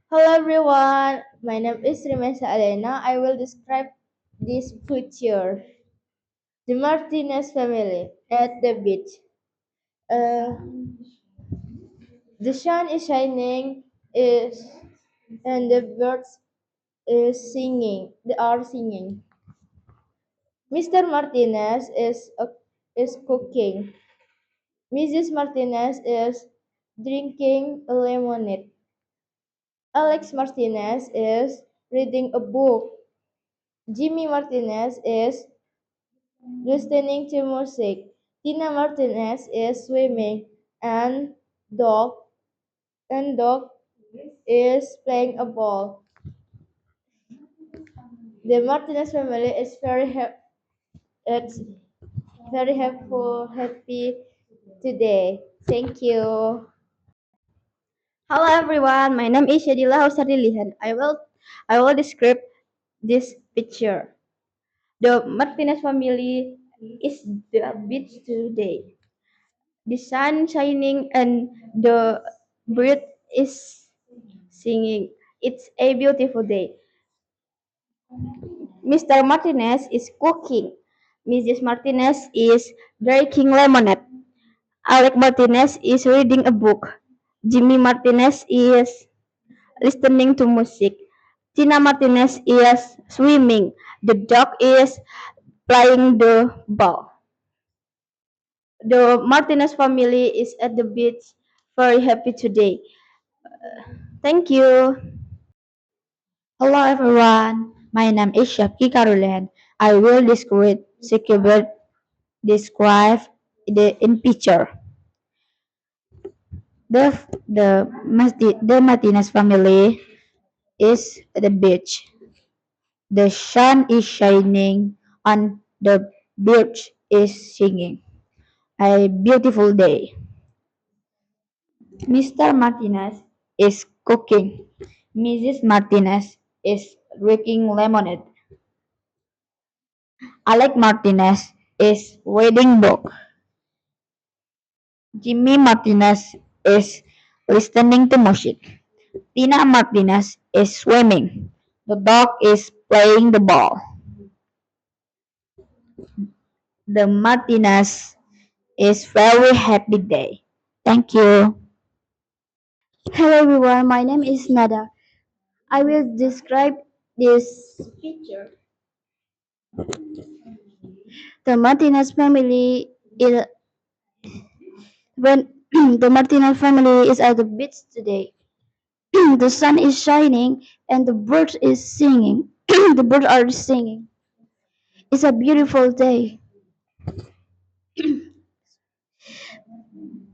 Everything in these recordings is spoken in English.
Hello everyone, my name is Rimesa Alena. I will describe this picture. The Martinez family at the beach. Uh, the sun is shining is and the birds is singing. They are singing. Mr. Martinez is cooking. Mrs. Martinez is drinking lemonade. Alex Martinez is reading a book. Jimmy Martinez is listening to music. Tina Martinez is swimming, and dog dog is playing a ball. The Martinez family is it's very happy today. Thank you. Hello everyone, my name is Shadila Hausardilihan. I will describe this picture. The Martinez family is the beach today. The sun shining and the bird is singing. It's a beautiful day. Mr. Martinez is cooking. Mrs. Martinez is drinking lemonade. Alec Martinez is reading a book. Jimmy Martinez is listening to music. Tina Martinez is swimming. The dog is playing the ball. The Martinez family is at the beach, very happy today. Thank you. Hello everyone, my name is Shaki Caroline. I will describe the in picture. The Martinez family is at the beach. The sun is shining and the birds is singing. A beautiful day. Mr. Martinez is cooking. Mrs. Martinez is drinking lemonade. Alec Martinez is reading book. Jimmy Martinez is listening to music. Tina Martinez is swimming. The dog is playing the ball. The Martinez is very happy day. Thank you. Hello everyone, my name is Nada. I will describe this picture. The Martinez family is when the Martinez family is at the beach today. The sun is shining and the birds is singing. The birds are singing. It's a beautiful day.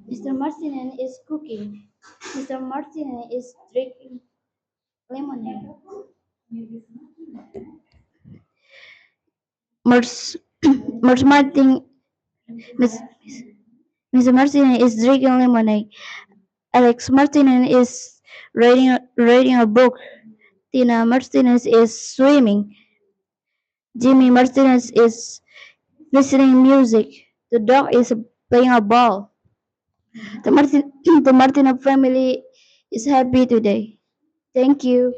Mr. Martinez is cooking. Mr. Martinez is drinking lemonade. Mrs. Martin, Miss, Mr. Martinez is drinking lemonade. Alex Martinez is reading a book. Tina Martinez is swimming. Jimmy Martinez is listening music. The dog is playing a ball. The Martinez family is happy today. Thank you.